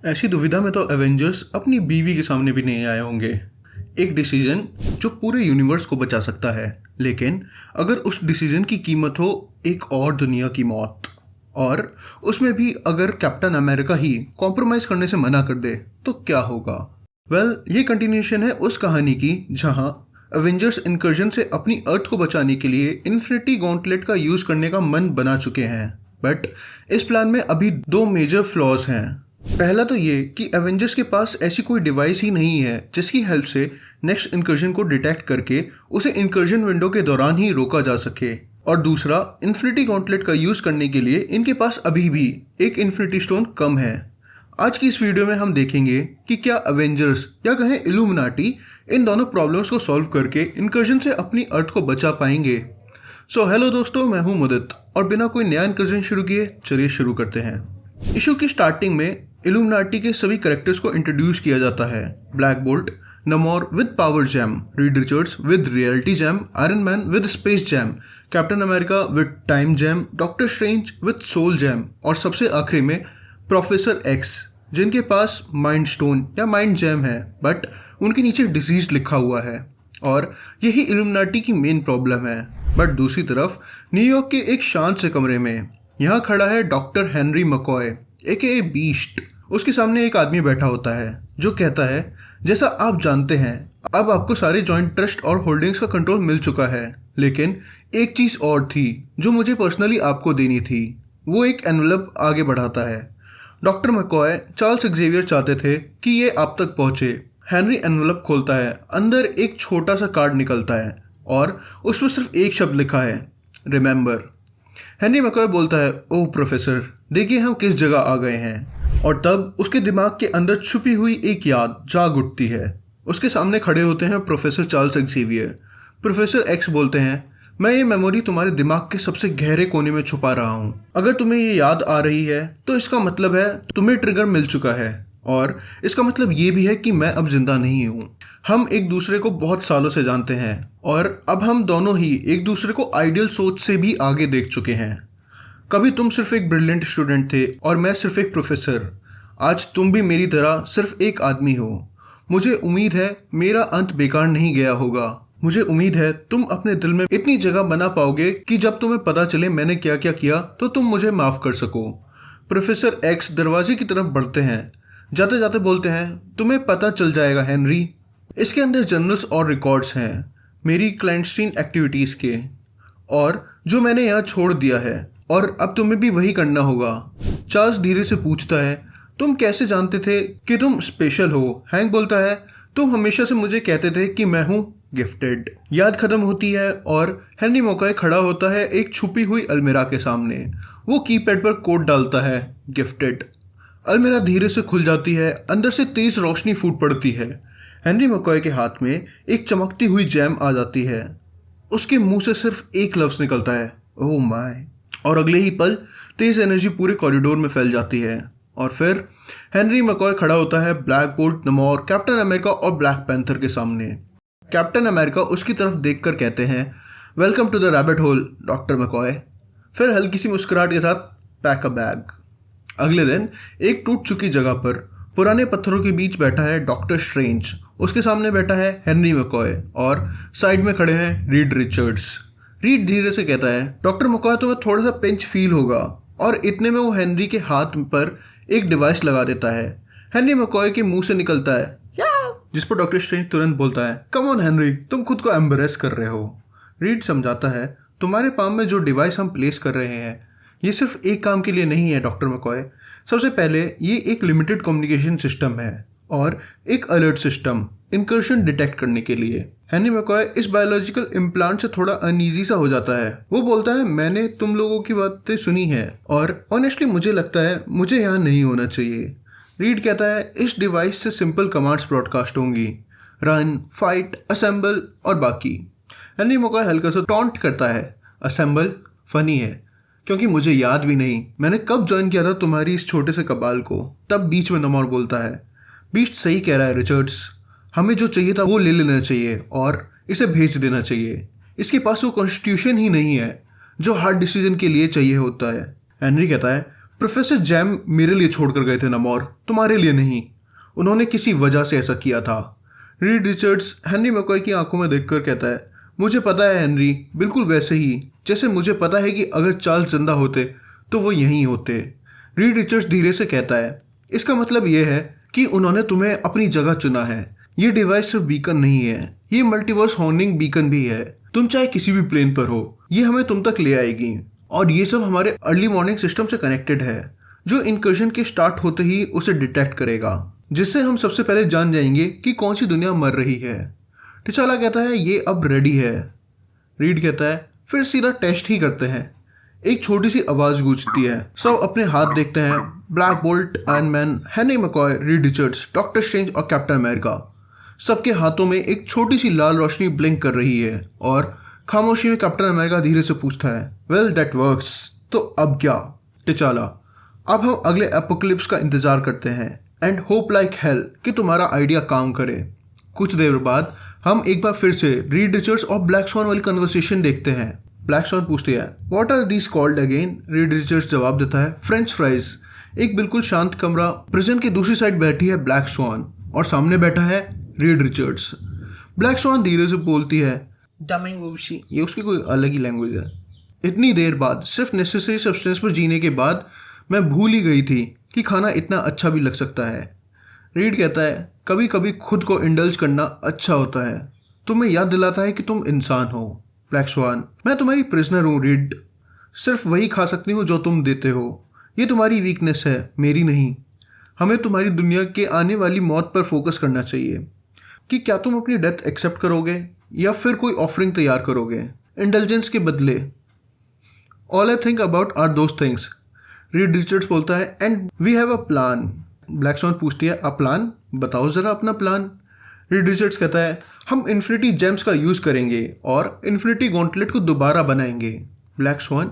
ऐसी दुविधा में तो एवेंजर्स अपनी बीवी के सामने भी नहीं आए होंगे। एक डिसीजन जो पूरे यूनिवर्स को बचा सकता है, लेकिन अगर उस डिसीजन की कीमत हो एक और दुनिया की मौत, और उसमें भी अगर कैप्टन अमेरिका ही कॉम्प्रोमाइज़ करने से मना कर दे तो क्या होगा। ये कंटिन्यूशन है उस कहानी की जहां एवेंजर्स इनकर्जन से अपनी अर्थ को बचाने के लिए इन्फिनिटी गॉन्टलेट का यूज़ करने का मन बना चुके हैं। बट इस प्लान में अभी दो मेजर फ्लॉज हैं। पहला तो ये कि एवेंजर्स के पास ऐसी कोई डिवाइस ही नहीं है जिसकी हेल्प से नेक्स्ट इनकर्जन को डिटेक्ट करके उसे इनकर्जन विंडो के दौरान ही रोका जा सके। और दूसरा, इन्फिनिटी गॉन्टलेट का यूज़ करने के लिए इनके पास अभी भी एक इन्फिनिटी स्टोन कम है। आज की इस वीडियो में हम देखेंगे कि क्या एवेंजर्स या कहें इल्यूमिनाटी इन दोनों प्रॉब्लम्स को सॉल्व करके इनकर्जन से अपनी अर्थ को बचा पाएंगे। हेलो दोस्तों, मैं हूं मुदित और बिना कोई नया इनकर्जन शुरू किए चलिए शुरू करते हैं। इशू की स्टार्टिंग में इल्यूमिनाटी के सभी कैरेक्टर्स को इंट्रोड्यूस किया जाता है। Black Bolt, Namor with power gem, Reed Richards with reality gem, Iron Man with space gem, Captain America with time gem, Doctor Strange with soul gem और सबसे आखिरी में प्रोफेसर एक्स, जिनके पास माइंड स्टोन या माइंड जैम है but उनके नीचे डिजीज लिखा हुआ है। और यही इल्यूमिनाटी की मेन प्रॉब्लम है। बट दूसरी तरफ न्यूयॉर्क के एक शांत से कमरे में यहाँ खड़ा है डॉक्टर हेनरी मकॉय एके बीस्ट। उसके सामने एक आदमी बैठा होता है जो कहता है, जैसा आप जानते हैं अब आपको सारे जॉइंट ट्रस्ट और होल्डिंग्स का कंट्रोल मिल चुका है, लेकिन एक चीज़ और थी जो मुझे पर्सनली आपको देनी थी। वो एक एनवलप आगे बढ़ाता है। डॉक्टर मकॉय चार्ल्स एक्जेवियर चाहते थे कि ये आप तक पहुंचे। हेनरी एनवलप खोलता है, अंदर एक छोटा सा कार्ड निकलता है और उस पर सिर्फ एक शब्द लिखा है, रिमेंबर। हेनरी मकॉय बोलता है, ओह प्रोफेसर, देखिए हम किस जगह आ गए हैं। और तब उसके दिमाग के अंदर छुपी हुई एक याद जाग उठती है। उसके सामने खड़े होते हैं professor Charles Xavier. Professor x बोलते हैं, मैं ये मेमोरी तुम्हारे दिमाग के सबसे गहरे कोने में छुपा रहा हूँ। अगर तुम्हें ये याद आ रही है तो इसका मतलब है तुम्हें ट्रिगर मिल चुका है, और इसका मतलब ये भी है कि मैं अब जिंदा नहीं हूँ। हम एक दूसरे को बहुत सालों से जानते हैं और अब हम दोनों ही एक दूसरे को आइडियल सोच से भी आगे देख चुके हैं। कभी तुम सिर्फ एक ब्रिलियंट स्टूडेंट थे और मैं सिर्फ एक प्रोफेसर। आज तुम भी मेरी तरह सिर्फ एक आदमी हो। मुझे उम्मीद है मेरा अंत बेकार नहीं गया होगा। मुझे उम्मीद है तुम अपने दिल में इतनी जगह बना पाओगे कि जब तुम्हें पता चले मैंने क्या क्या किया तो तुम मुझे माफ़ कर सको। प्रोफेसर एक्स दरवाजे की तरफ बढ़ते हैं, जाते जाते बोलते हैं, तुम्हें पता चल जाएगा हेनरी, इसके अंदर जर्नल्स और रिकॉर्ड्स हैं मेरी क्लैंडस्टीन एक्टिविटीज़ के, और जो मैंने यहाँ छोड़ दिया है, और अब तुम्हें भी वही करना होगा। चार्ल्स धीरे से पूछता है, तुम कैसे जानते थे कि तुम स्पेशल हो? हैंक बोलता है, तुम हमेशा से मुझे कहते थे कि मैं हूँ गिफ्टेड। याद खत्म होती है और हेनरी मकॉय खड़ा होता है एक छुपी हुई अलमीरा के सामने। वो कीपैड पर कोड डालता है, गिफ्टेड। अलमीरा धीरे से खुल जाती है, अंदर से तेज रोशनी फूट पड़ती है। हेनरी मकॉय के हाथ में एक चमकती हुई जैम आ जाती है। उसके मुंह से सिर्फ एक लफ्ज़ निकलता है, ओह माय। और अगले ही पल तेज एनर्जी पूरे कॉरिडोर में फैल जाती है। और फिर हेनरी मकॉय खड़ा होता है Black Bolt, Namor, Captain America और ब्लैक पैंथर के सामने। कैप्टन अमेरिका उसकी तरफ देखकर कहते हैं, welcome to the rabbit hole Doctor McCoy. फिर हल्की सी मुस्कुराहट के साथ, पैक अ बैग। अगले दिन एक टूट चुकी जगह पर पुराने पत्थरों के बीच बैठा है डॉक्टर स्ट्रेंज। उसके सामने बैठा है हेनरी मकॉय और साइड में खड़े हैं रीड रिचर्ड्स। रीड धीरे से कहता है, डॉक्टर मकॉय तुम्हें थोड़ा सा पिंच फील होगा। और इतने में वो हेनरी के हाथ पर एक डिवाइस लगा देता है। हेनरी मकॉय के मुंह से निकलता है, जिस पर डॉक्टर स्ट्रेंज तुरंत बोलता है, कम ऑन हेनरी, तुम खुद को एम्बरेस कर रहे हो। रीड समझाता है, तुम्हारे पाम में जो डिवाइस हम प्लेस कर रहे हैं ये सिर्फ एक काम के लिए नहीं है डॉक्टर मकॉय। सबसे पहले ये एक लिमिटेड कम्युनिकेशन सिस्टम है और एक अलर्ट सिस्टम इनकर्शन डिटेक्ट करने के लिए। हेनरी मकॉय इस बायोलॉजिकल इम्प्लांट से थोड़ा अनईजी सा हो जाता है। वो बोलता है, मैंने तुम लोगों की बातें सुनी है और ऑनेस्टली मुझे लगता है मुझे यहाँ नहीं होना चाहिए। रीड कहता है, इस डिवाइस से सिंपल कमांड्स ब्रॉडकास्ट होंगी, रन, फाइट, असेंबल और बाकी। हेनरी मकॉय हल्का सा टॉन्ट करता है, असेंबल फनी है क्योंकि मुझे याद भी नहीं मैंने कब ज्वाइन किया था तुम्हारी इस छोटे से कबाल को। तब बीच में नमोर बोलता है, बीस्ट सही कह रहा है रिचर्ड्स, हमें जो चाहिए था वो ले लेना चाहिए और इसे भेज देना चाहिए। इसके पास वो कॉन्स्टिट्यूशन ही नहीं है जो हार्ड डिसीजन के लिए चाहिए होता है। हेनरी कहता है, प्रोफेसर जैम मेरे लिए छोड़कर गए थे नमोर, तुम्हारे लिए नहीं। उन्होंने किसी वजह से ऐसा किया था। रीड रिचर्ड्स हेनरी मैकॉय की आंखों में देखकर कहता है, मुझे पता है हेनरी, बिल्कुल वैसे ही जैसे मुझे पता है कि अगर चार्ल्स जिंदा होते तो वो यहीं होते। रीड रिचर्ड्स धीरे से कहता है, इसका मतलब ये है कि उन्होंने तुम्हें अपनी जगह चुना है। ये डिवाइस सिर्फ बीकन नहीं है, ये मल्टीवर्स हॉर्निंग बीकन भी है। तुम चाहे किसी भी प्लेन पर हो, ये हमें तुम तक ले आएगी। और ये सब हमारे अर्ली वार्निंग सिस्टम से कनेक्टेड है, जो इनकर्जन के स्टार्ट होते ही उसे डिटेक्ट करेगा, जिससे हम सबसे पहले जान जाएंगे कि कौन सी दुनिया मर रही है। टिचाला कहता है, ये अब रेडी है। रीड कहता है, फिर सीधा टेस्ट ही करते हैं। एक छोटी सी आवाज गूंजती है। सब अपने हाथ देखते हैं। Black bolt, iron man, Henry McCoy, Reed Richards, doctor strange और कैप्टन अमेरिका, सबके हाथों में एक छोटी सी लाल रोशनी ब्लिंक कर रही है। और खामोशी में कैप्टन अमेरिका धीरे से पूछता है, वेल दैट वर्क्स, तो अब क्या? टिचाला, अब हम अगले एपोकलिप्स का इंतजार करते हैं एंड होप लाइक हेल कि तुम्हारा आइडिया काम करे। कुछ देर बाद हम एक बार फिर से रीड रिचर्ड्स और ब्लैक स्वॉन वाली कन्वर्सेशन देखते हैं। ब्लैक स्वॉन पूछती है, what are these called again? Reed Richards जवाब देता है, फ्रेंच फ्राइज। एक बिल्कुल शांत कमरा, प्रिजन की दूसरी साइड बैठी है ब्लैक स्वॉन और सामने बैठा है रीड रिचर्ड्स। ब्लैक स्वॉन धीरे से बोलती है, ये उसकी कोई अलग ही लैंग्वेज है। इतनी देर बाद, सिर्फ नेसेसरी सब्सटेंस पर जीने के बाद, मैं भूल ही गई थी कि खाना इतना अच्छा भी लग सकता है। रीड कहता है, कभी कभी खुद को इंडल्ज करना अच्छा होता है, तुम्हें याद दिलाता है कि तुम इंसान हो। ब्लैक स्वान, मैं तुम्हारी प्रिजनर हूँ रीड, सिर्फ वही खा सकती हूँ जो तुम देते हो। ये तुम्हारी वीकनेस है, मेरी नहीं। हमें तुम्हारी दुनिया के आने वाली मौत पर फोकस करना चाहिए कि क्या तुम अपनी डेथ एक्सेप्ट करोगे या फिर कोई ऑफरिंग तैयार करोगे इंटेलिजेंस के बदले। All I think about are those things, Reed Richards बोलता है, and we have a plan. Black Swan पूछती है, अ प्लान? बताओ ज़रा अपना प्लान। रीड रिचर्ड्स कहता है, हम इन्फिनिटी जेम्स का यूज़ करेंगे और इन्फिनिटी गॉन्टलेट को दोबारा बनाएंगे। Black Swan,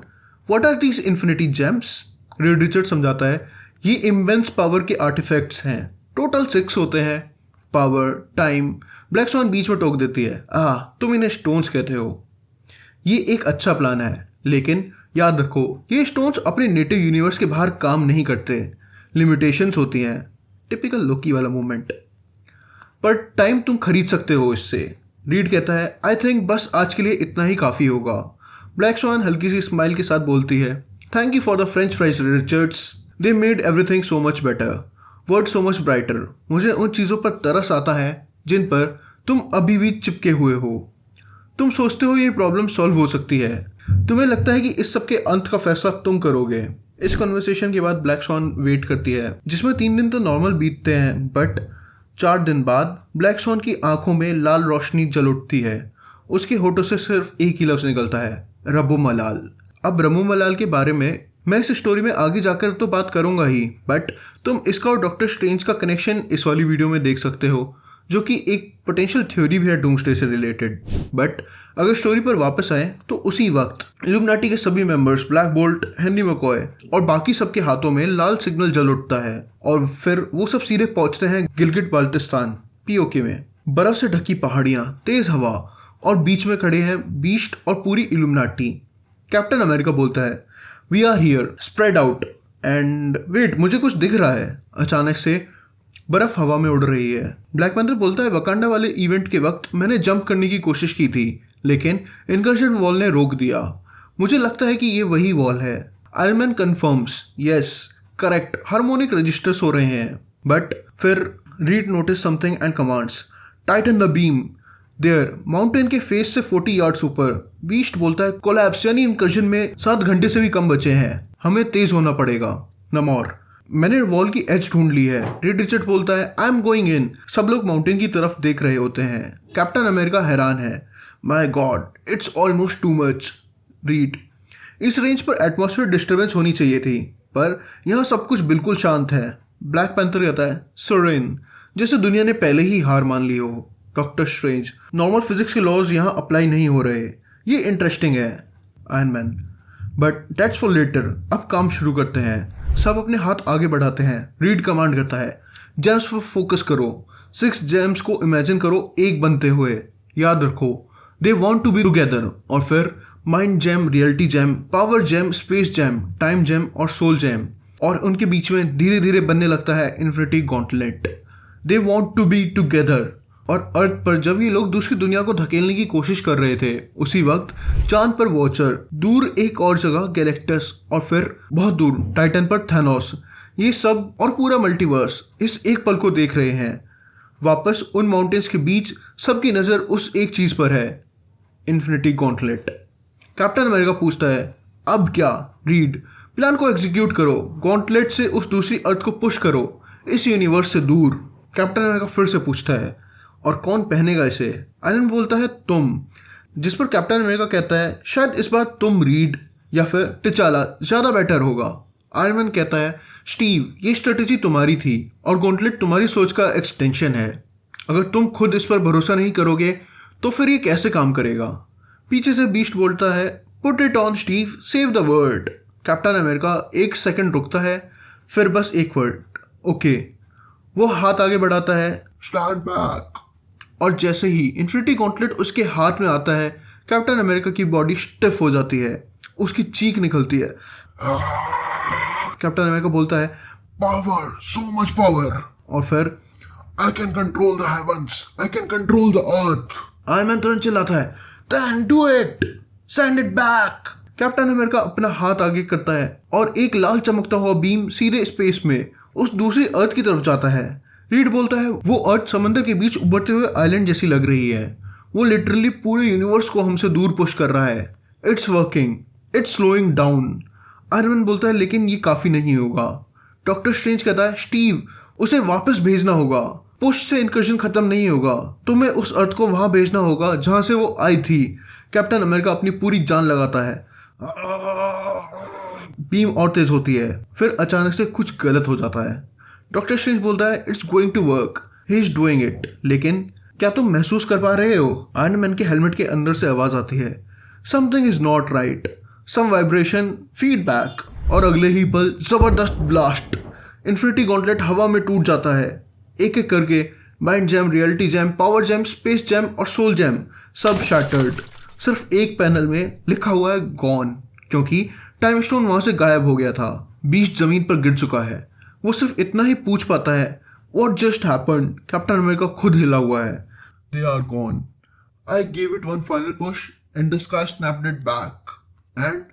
what are these infinity gems? Reed Richards समझाता है, ये इमेंस पावर के आर्टिफैक्ट्स हैं, टोटल 6 होते हैं, पावर, टाइम। ब्लैक स्वॉन बीच में टोक देती है, तुम इन्हें स्टोन्स कहते हो। ये एक अच्छा प्लान है, लेकिन याद रखो ये स्टोन्स अपने नेटिव यूनिवर्स के बाहर काम नहीं करते, लिमिटेशंस होती हैं। टिपिकल लोकी वाला मूवमेंट। पर टाइम तुम खरीद सकते हो इससे। रीड कहता है, आई थिंक बस आज के लिए इतना ही काफ़ी होगा। ब्लैक स्वॉन हल्की सी स्माइल के साथ बोलती है, thank you for the French fries Richards, they made everything so much better, word so much brighter. मुझे उन चीज़ों पर तरस आता है जिन पर तुम अभी भी चिपके हुए हो। तुम सोचते हो ये प्रॉब्लम सॉल्व हो सकती है, तुम्हें लगता है कि इस सब के अंत का फैसला तुम करोगे। इस कन्वर्सेशन के बाद ब्लैक स्वॉन वेट करती है, जिसमें 3 दिन तो नॉर्मल बीतते हैं, बट 4 दिन बाद ब्लैक स्वॉन की आंखों में लाल रोशनी जल उठती है। उसके होठों से सिर्फ एक ही लफ्ज़ निकलता है, रब्बो मलाल। अब रमो मलाल के बारे में मैं इस स्टोरी में आगे जाकर तो बात करूंगा ही, बट तुम इसका और डॉक्टर स्ट्रेंज का कनेक्शन इस वाली वीडियो में देख सकते हो, जो कि एक पोटेंशियल थ्योरी भी है डूम्सडे से रिलेटेड। बट अगर स्टोरी पर वापस आए तो उसी वक्त इल्यूमिनाटी के सभी members, black bolt, Henry McCoy और बाकी सबके हाथों में लाल सिग्नल जल उठता है और फिर वो सब सीधे पहुंचते हैं गिलगिट बाल्टिस्तान, पीओके में। बर्फ से ढकी पहाड़ियाँ, तेज हवा और बीच में खड़े हैं बीस्ट और पूरी इल्यूमिनाटी। कैप्टन अमेरिका बोलता है, we are here, spread out and wait, मुझे कुछ दिख रहा है। अचानक से बर्फ हवा में उड़ रही है। ब्लैक पैंथर बोलता है, वकांडा वाले इवेंट के वक्त मैंने जंप करने की कोशिश की थी, लेकिन इनकर्जन वॉल ने रोक दिया। मुझे लगता है कि ये वही वॉल है। Iron Man confirms, yes correct, harmonic registers हो रहे हैं। बट फिर Reed notice something and commands, tighten the beam there, mountain के फेस से 40 यार्ड्स ऊपर। बीस्ट बोलता है, कोलैप्स, यानी इनकर्जन में 7 घंटे से भी कम बचे हैं, हमें तेज होना पड़ेगा। नमोर, मैंने वॉल की एज ढूंढ ली है। रीड रिचर्ड बोलता है, आई एम गोइंग इन। सब लोग माउंटेन की तरफ देख रहे होते हैं। कैप्टन अमेरिका हैरान है, my God, it's almost too much. Read, इस रेंज पर एटमॉस्फेयर डिस्टर्बेंस होनी चाहिए थी, पर यहाँ सब कुछ बिल्कुल शांत है। ब्लैक पैंथर कहता है, सरेन, जैसे दुनिया ने पहले ही हार मान ली हो। डॉक्टर स्ट्रेंज, नॉर्मल फिजिक्स के लॉज यहाँ अप्लाई नहीं हो रहे, ये इंटरेस्टिंग है। Iron Man, but that's for later, अब काम शुरू करते हैं। सब अपने हाथ आगे बढ़ाते हैं। रीड कमांड करता है, जेम्स पर फोकस करो। 6 जेम्स को इमेजिन करो एक बनते हुए। याद रखो, they want to be together. और फिर mind gem, reality gem, power gem, space gem, time gem और सोल जेम। और उनके बीच में धीरे धीरे बनने लगता है infinity gauntlet. They want to be together. और अर्थ पर जब ये लोग दूसरी दुनिया को धकेलने की कोशिश कर रहे थे, उसी वक्त चांद पर वॉचर, दूर एक और जगह गैलेक्टस, और फिर बहुत दूर टाइटन पर थैनोस, ये सब और पूरा मल्टीवर्स इस एक पल को देख रहे हैं। वापस उन माउंटेन्स के बीच सबकी नज़र उस एक चीज़ पर है, इन्फिनिटी गॉन्टलेट। कैप्टन अमेरिका पूछता है, अब क्या रीड? प्लान को एग्जीक्यूट करो, गॉन्टलेट से उस दूसरी अर्थ को पुश करो, इस यूनिवर्स से दूर। कैप्टन अमेरिका फिर से पूछता है, और कौन पहनेगा इसे? आयरन बोलता है, तुम। जिस पर कैप्टन अमेरिका कहता है, शायद इस बार तुम रीड या फिर टिचाला ज़्यादा बेटर होगा। आयरन मैन कहता है, स्टीव, ये स्ट्रेटेजी तुम्हारी थी और गॉन्टलेट तुम्हारी सोच का एक्सटेंशन है। अगर तुम खुद इस पर भरोसा नहीं करोगे तो फिर ये कैसे काम करेगा? पीछे से बीस्ट बोलता है, put it on Steve, save the world. Captain America एक सेकंड रुकता है, फिर बस एक वर्ड, ओके। वो हाथ आगे बढ़ाता है, स्टैंड बैक। और जैसे ही इन्फिनिटी गॉन्टलेट उसके हाथ में आता है, कैप्टन अमेरिका की बॉडी स्टिफ हो जाती है, उसकी चीख निकलती है। कैप्टन अमेरिका बोलता है, पावर, सो मच पावर। और फिर I can control the heavens, I can control the earth. Iron Man तुरंत चिल्लाता है, then do it, send it back. Captain America अपना हाथ आगे करता है और एक लाल चमकता हुआ बीम सीधे स्पेस में उस दूसरी अर्थ की तरफ जाता है। रीड बोलता है, वो अर्थ समंदर के बीच उभरते हुए आइलैंड जैसी लग रही है। वो लिटरली पूरे यूनिवर्स को हमसे दूर पुश कर रहा है। It's working, it's slowing down. Iron man बोलता है, लेकिन ये काफ़ी नहीं होगा। डॉक्टर स्ट्रेंज कहता है, स्टीव, उसे वापस भेजना होगा। पुश से इनकर्जन खत्म नहीं होगा, तुम्हें उस अर्थ को वहां भेजना होगा जहां से वो आई थी। कैप्टन अमेरिका अपनी पूरी जान लगाता है। बीम और तेज होती है, फिर अचानक से कुछ गलत हो जाता है। डॉक्टर स्ट्रेंज बोलता है, it's going to work, he is doing it. लेकिन क्या तुम महसूस कर पा रहे हो? आयरन मैन के हेलमेट के अंदर से आवाज आती है, something is not right. Some vibration, feedback, और अगले ही पल जबरदस्त ब्लास्ट। इन्फिनिटी गॉन्टलेट हवा में टूट जाता है। एक एक करके mind jam, reality jam, power jam, space jam और सोल जैम सब शैटर्ड। सिर्फ एक पैनल में लिखा हुआ है गॉन, क्योंकि टाइम स्टोन वहां से गायब हो गया था। बीस्ट जमीन पर गिर चुका है। वो सिर्फ इतना ही पूछ पाता है, what just happened? Captain America खुद हिला हुआ है। They are gone, I gave it one final push and the sky snapped it back and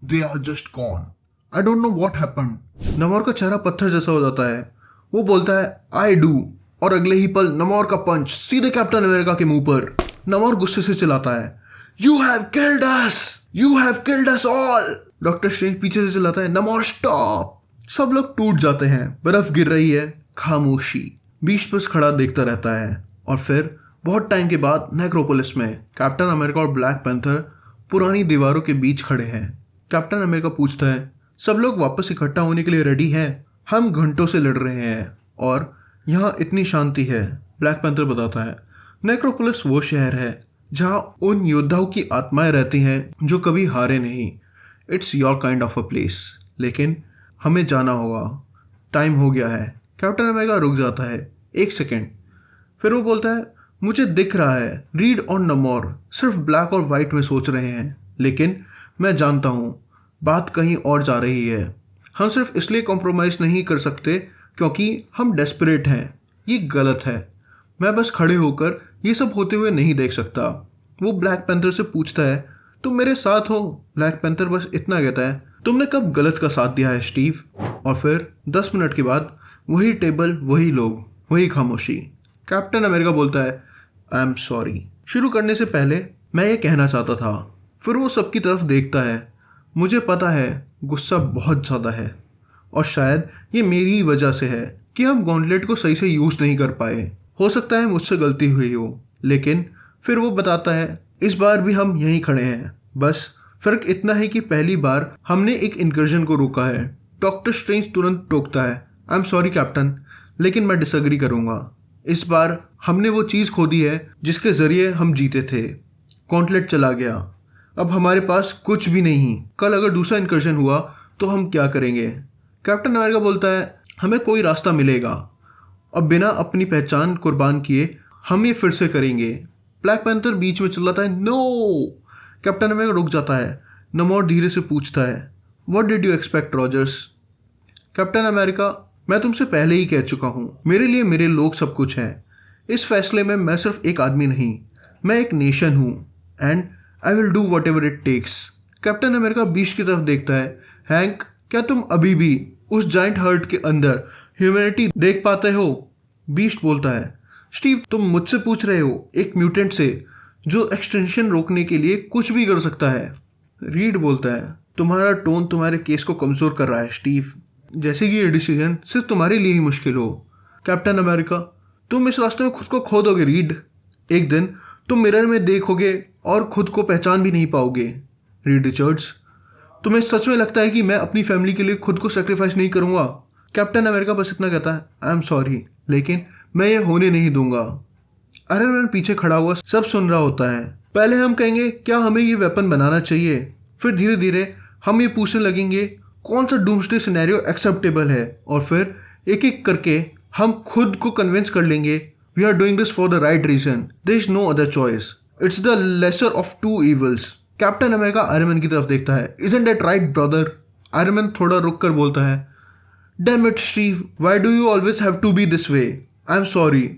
they are just gone. I don't know what happened. Namor का चेहरा पत्थर जैसा हो जाता है। वो बोलता है, आई डू, और अगले ही पल नमोर का पंच सीधे कैप्टन अमेरिका के मुंह पर। नमोर गुस्से से चिल्लाता है, you have killed us, you have killed us all. Doctor strange पीछे से चिल्लाता है, नमोर स्टॉप। सब लोग टूट जाते हैं, बर्फ गिर रही है, खामोशी। बीस्ट बस खड़ा देखता रहता है। और फिर बहुत टाइम के बाद नेक्रोपोलिस में कैप्टन अमेरिका और ब्लैक पैंथर पुरानी दीवारों के बीच खड़े हैं। कैप्टन अमेरिका पूछता है, सब लोग वापस इकट्ठा होने के लिए रेडी हैं? हम घंटों से लड़ रहे हैं और यहाँ इतनी शांति है। ब्लैक पैंथर बताता है, नेक्रोपोलिस वो शहर है जहाँ उन योद्धाओं की आत्माएं रहती हैं जो कभी हारे नहीं। It's your kind of a place, लेकिन हमें जाना होगा, टाइम हो गया है। कैप्टन अमेरिका रुक जाता है एक सेकेंड, फिर वो बोलता है, मुझे दिख रहा है रीड और नमोर सिर्फ ब्लैक और वाइट में सोच रहे हैं, लेकिन मैं जानता हूँ बात कहीं और जा रही है। हम सिर्फ इसलिए कॉम्प्रोमाइज़ नहीं कर सकते क्योंकि हम डेस्परेट हैं। ये गलत है। मैं बस खड़े होकर ये सब होते हुए नहीं देख सकता। वो ब्लैक पैंथर से पूछता है, तुम मेरे साथ हो? ब्लैक पैंथर बस इतना कहता है, तुमने कब गलत का साथ दिया है स्टीव? और फिर 10 मिनट के बाद वही टेबल, वही लोग, वही खामोशी। कैप्टन अमेरिका बोलता है, आई एम सॉरी। शुरू करने से पहले मैं ये कहना चाहता था। फिर वो सबकी तरफ देखता है, मुझे पता है गुस्सा बहुत ज़्यादा है और शायद ये मेरी ही वजह से है कि हम गॉन्टलेट को सही से यूज़ नहीं कर पाए। हो सकता है मुझसे गलती हुई हो। लेकिन फिर वो बताता है, इस बार भी हम यहीं खड़े हैं। बस फ़र्क इतना है कि पहली बार हमने एक इनकर्जन को रोका है। डॉक्टर स्ट्रेंज तुरंत टोकता है, आई एम सॉरी कैप्टन, लेकिन मैं डिसएग्री करूँगा। इस बार हमने वो चीज़ खो दी है जिसके ज़रिए हम जीते थे। गॉन्टलेट चला गया, अब हमारे पास कुछ भी नहीं। कल अगर दूसरा इनकर्जन हुआ तो हम क्या करेंगे? कैप्टन अमेरिका बोलता है, हमें कोई रास्ता मिलेगा और बिना अपनी पहचान कुर्बान किए हम ये फिर से करेंगे। ब्लैक पैंथर बीच में चिल्लाता है, नो। कैप्टन अमेरिका रुक जाता है। नमोर धीरे से पूछता है, what did you expect Rogers? Captain America, मैं तुमसे पहले ही कह चुका हूँ, मेरे लिए मेरे लोग सब कुछ हैं। इस फैसले में मैं सिर्फ एक आदमी नहीं, मैं एक नेशन हूँ and I will do whatever it takes. Captain America Beast की तरफ देखता है। हैंक, क्या तुम अभी भी उस जाइंट हर्ट के अंदर ह्यूमैनिटी देख पाते हो? बीस्ट बोलता है, स्टीव तुम मुझसे पूछ रहे हो, एक म्यूटेंट से जो एक्सटेंशन रोकने के लिए कुछ भी कर सकता है। रीड बोलता है, तुम्हारा टोन तुम्हारे केस को कमज़ोर कर रहा है स्टीव, जैसे कि ये डिसीजन सिर्फ तुम्हारे लिए ही मुश्किल हो। कैप्टन अमेरिका, तुम इस रास्ते में खुद को खो दोगे रीड। एक दिन तुम मिरर में देखोगे और खुद को पहचान भी नहीं पाओगे। रीड रिचर्ड्स, तुम्हें सच में लगता है कि मैं अपनी फैमिली के लिए खुद को सेक्रीफाइस नहीं करूँगा? कैप्टन अमेरिका बस इतना कहता है, आई एम सॉरी, लेकिन मैं ये होने नहीं दूंगा। आयरन मैन पीछे खड़ा हुआ सब सुन रहा होता है। पहले हम कहेंगे क्या हमें ये वेपन बनाना चाहिए, फिर धीरे धीरे हम ये पूछने लगेंगे कौन सा डूम्सडे सिनेरियो एक्सेप्टेबल है, और फिर एक एक करके हम खुद को कन्विंस कर लेंगे we are doing this for the right reason, there is no other choice, it's the lesser of two evils. Captain America Iron Man की तरफ देखता है, isn't that right brother? Iron Man थोड़ा रुक कर बोलता है, damn it Steve, why do you always have to be this way? I am sorry,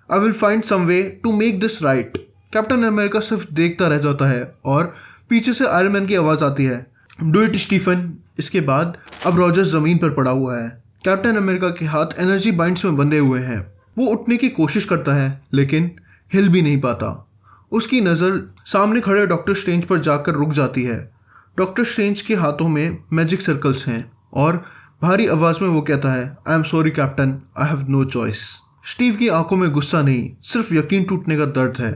I will find some way to make this right. Captain America सिर्फ देखता रह जाता है और पीछे से आयरन मैन की आवाज़ आती है, डू इट स्टीफन। इसके बाद अब रॉजर्स ज़मीन पर पड़ा हुआ है। कैप्टन अमेरिका के हाथ एनर्जी बाइंड्स में बंधे हुए हैं। वो उठने की कोशिश करता है लेकिन हिल भी नहीं पाता। उसकी नज़र सामने खड़े डॉक्टर स्ट्रेंज पर जाकर रुक जाती है। डॉक्टर स्ट्रेंज के हाथों में मैजिक सर्कल्स हैं और भारी आवाज़ में वो कहता है, I am sorry captain, I have no choice. Steve की आंखों में गुस्सा नहीं, सिर्फ यकीन टूटने का दर्द है।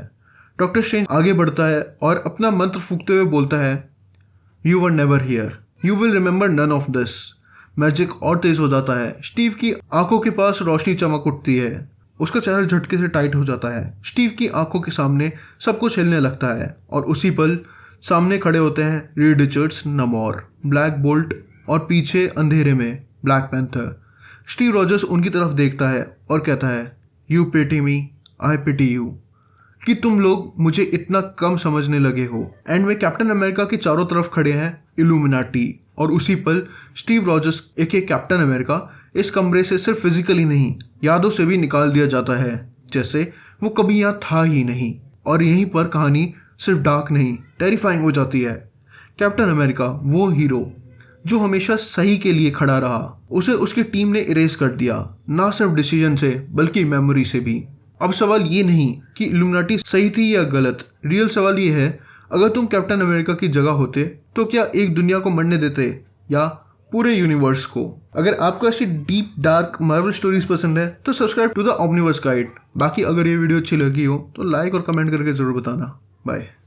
डॉक्टर स्ट्रेंज आगे बढ़ता है और अपना मंत्र फूंकते हुए बोलता है, you were never here, you will remember none of this. Magic और तेज हो जाता है। स्टीव की आंखों के पास रोशनी चमक उठती है। उसका चेहरा झटके से टाइट हो जाता है। स्टीव की आंखों के सामने सब कुछ हिलने लगता है और उसी पल सामने खड़े होते हैं रीड रिचर्ड्स, नमोर, ब्लैक बोल्ट और पीछे अंधेरे में ब्लैक पैंथर। स्टीव रॉजर्स उनकी तरफ देखता है और कहता है, you pity me, I pity you, कि तुम लोग मुझे इतना कम समझने लगे हो। एंड वे कैप्टन अमेरिका के चारों तरफ खड़े हैं इल्यूमिनाटी, और उसी पल स्टीव रॉजर्स एके कैप्टन अमेरिका इस कमरे से सिर्फ फिजिकली नहीं, यादों से भी निकाल दिया जाता है, जैसे वो कभी यहाँ था ही नहीं। और यहीं पर कहानी सिर्फ डार्क नहीं, टेरिफाइंग हो जाती है। कैप्टन अमेरिका, वो हीरो जो हमेशा सही के लिए खड़ा रहा, उसे उसकी टीम ने इरेज कर दिया, ना सिर्फ डिसीजन से बल्कि मेमोरी से भी। अब सवाल ये नहीं कि इल्यूमिनाटी सही थी या गलत, रियल सवाल ये है, अगर तुम कैप्टन अमेरिका की जगह होते तो क्या एक दुनिया को मरने देते या पूरे यूनिवर्स को? अगर आपको ऐसी डीप डार्क मार्वल स्टोरीज पसंद है तो subscribe to the Omniverse Guide. बाकी अगर ये वीडियो अच्छी लगी हो तो लाइक और कमेंट करके जरूर बताना। बाय।